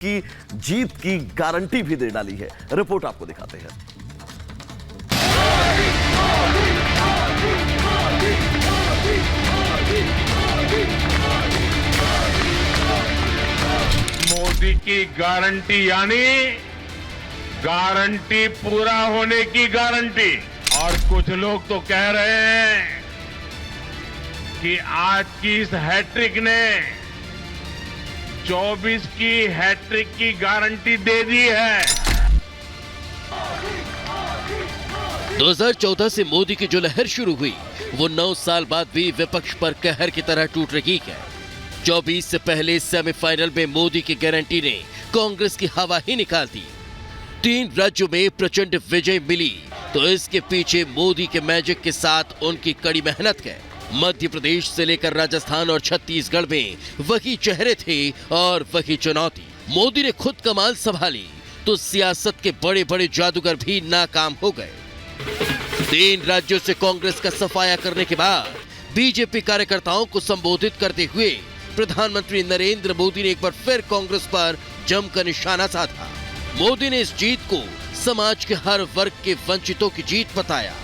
की जीत की गारंटी भी दे डाली है। रिपोर्ट आपको दिखाते हैं। मोदी की गारंटी यानी गारंटी पूरा होने की गारंटी। और कुछ लोग तो कह रहे हैं कि आज की इस हैट्रिक ने 24 की हैट्रिक की गारंटी दे दी है। 2014 से मोदी की जो लहर शुरू हुई वो 9 साल बाद भी विपक्ष पर कहर की तरह टूट रही है। 24 से पहले सेमीफाइनल में मोदी की गारंटी ने कांग्रेस की हवा ही निकाल दी। 3 राज्यों में प्रचंड विजय मिली तो इसके पीछे मोदी के मैजिक के साथ उनकी कड़ी मेहनत है। मध्य प्रदेश से लेकर राजस्थान और छत्तीसगढ़ में वही चेहरे थे और वही चुनौती। मोदी ने खुद कमाल संभाली तो सियासत के बड़े बड़े जादूगर भी नाकाम हो गए। 3 राज्यों से कांग्रेस का सफाया करने के बाद बीजेपी कार्यकर्ताओं को संबोधित करते हुए प्रधानमंत्री नरेंद्र मोदी ने एक बार फिर कांग्रेस पर जमकर निशाना साधा। मोदी ने इस जीत को समाज के हर वर्ग के वंचितों की जीत बताया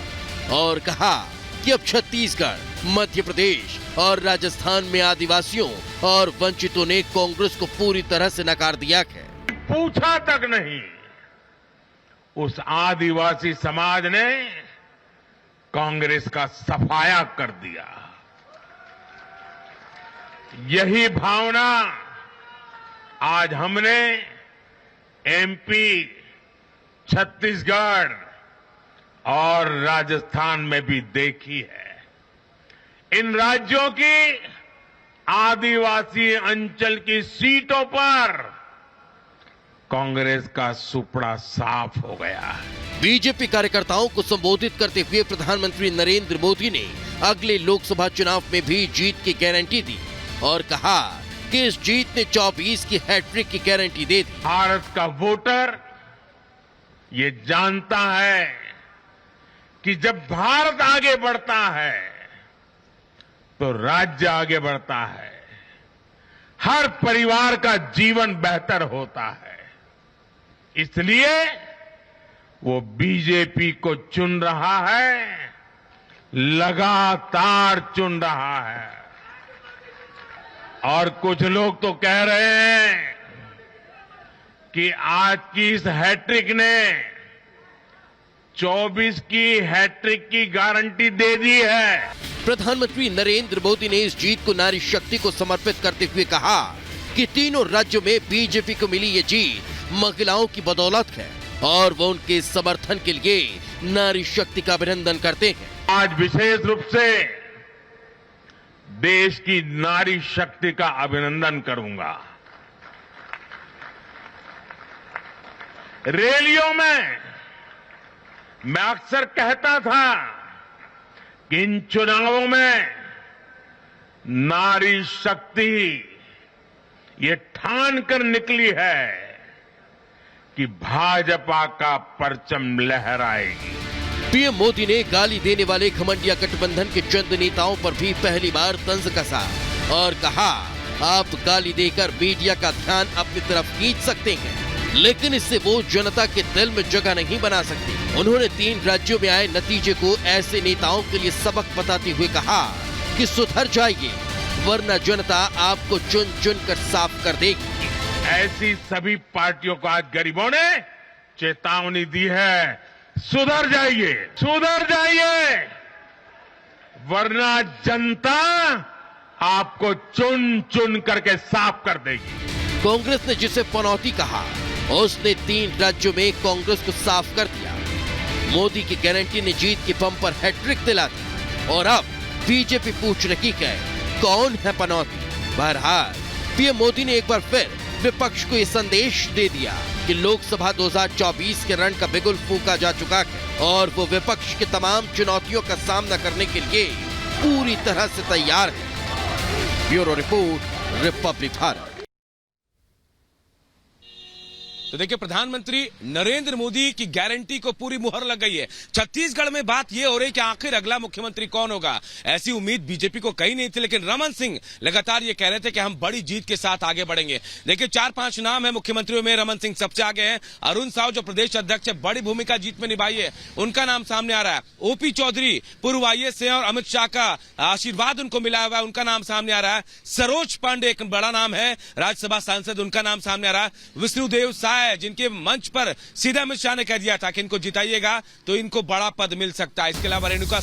और कहा कि अब छत्तीसगढ़, मध्य प्रदेश और राजस्थान में आदिवासियों और वंचितों ने कांग्रेस को पूरी तरह से नकार दिया है। पूछा तक नहीं, उस आदिवासी समाज ने कांग्रेस का सफाया कर दिया। यही भावना आज हमने एमपी, छत्तीसगढ़ और राजस्थान में भी देखी है। इन राज्यों की आदिवासी अंचल की सीटों पर कांग्रेस का सुपड़ा साफ हो गया है। बीजेपी कार्यकर्ताओं को संबोधित करते हुए प्रधानमंत्री नरेंद्र मोदी ने अगले लोकसभा चुनाव में भी जीत की गारंटी दी और कहा कि इस जीत ने 24 की हैट्रिक की गारंटी दे दी। भारत का वोटर ये जानता है कि जब भारत आगे बढ़ता है तो राज्य आगे बढ़ता है, हर परिवार का जीवन बेहतर होता है। इसलिए वो बीजेपी को चुन रहा है, लगातार चुन रहा है। और कुछ लोग तो कह रहे हैं कि आज की इस हैट्रिक ने 24 की हैट्रिक की गारंटी दे दी है। प्रधानमंत्री नरेंद्र मोदी ने इस जीत को नारी शक्ति को समर्पित करते हुए कहा कि तीनों राज्यों में बीजेपी को मिली ये जीत महिलाओं की बदौलत है और वो उनके समर्थन के लिए नारी शक्ति का अभिनंदन करते हैं। आज विशेष रूप से देश की नारी शक्ति का अभिनंदन करूंगा। रैलियों में मैं अक्सर कहता था कि इन चुनावों में नारी शक्ति ये ठान कर निकली है कि भाजपा का परचम लहराएगी। पीएम मोदी ने गाली देने वाले घमंडिया गठबंधन के चंद नेताओं पर भी पहली बार तंज कसा और कहा, आप गाली देकर मीडिया का ध्यान अपनी तरफ खींच सकते हैं, लेकिन इससे वो जनता के दिल में जगह नहीं बना सकते। उन्होंने 3 राज्यों में आए नतीजे को ऐसे नेताओं के लिए सबक बताते हुए कहा कि सुधर जाइए वरना जनता आपको चुन चुन कर साफ कर देगी। ऐसी सभी पार्टियों को आज गरीबों ने चेतावनी दी है, सुधर जाइए, सुधर जाइए वरना जनता आपको चुन चुन करके साफ कर देगी। कांग्रेस ने जिसे पनौती कहा उसने 3 राज्यों में कांग्रेस को साफ कर दिया। मोदी की गारंटी ने जीत की बम्पर हैट्रिक दिला दी और अब बीजेपी पूछ रही है कौन है पनौती। बहरहाल पीएम मोदी ने एक बार फिर विपक्ष को ये संदेश दे दिया कि लोकसभा 2024 के रण का बिगुल फूंका जा चुका है और वो विपक्ष की तमाम चुनौतियों का सामना करने के लिए पूरी तरह से तैयार है। Bureau report, Republic Bharat. तो देखिए, प्रधानमंत्री नरेंद्र मोदी की गारंटी को पूरी मुहर लग गई है। छत्तीसगढ़ में बात यह हो रही है कि आखिर अगला मुख्यमंत्री कौन होगा। ऐसी उम्मीद बीजेपी को कहीं नहीं थी, लेकिन रमन सिंह लगातार ये कह रहे थे कि हम बड़ी जीत के साथ आगे बढ़ेंगे। देखिए, 4-5 नाम है मुख्यमंत्रियों में, रमन सिंह सबसे आगे हैं। अरुण साव जो प्रदेश अध्यक्ष है, बड़ी भूमिका जीत में निभाई है, उनका नाम सामने आ रहा है। ओपी चौधरी पूर्व आईएएस है और अमित शाह का आशीर्वाद उनको मिला हुआ है, उनका नाम सामने आ रहा है। सरोज पांडे एक बड़ा नाम है, राज्यसभा सांसद, उनका नाम सामने आ रहा है। विष्णुदेव साय, जिनके मंच पर सीधा अमित शाह ने कह दिया था कि इनको जिताइएगा तो इनको बड़ा पद मिल सकता है। इसके अलावा रेणुका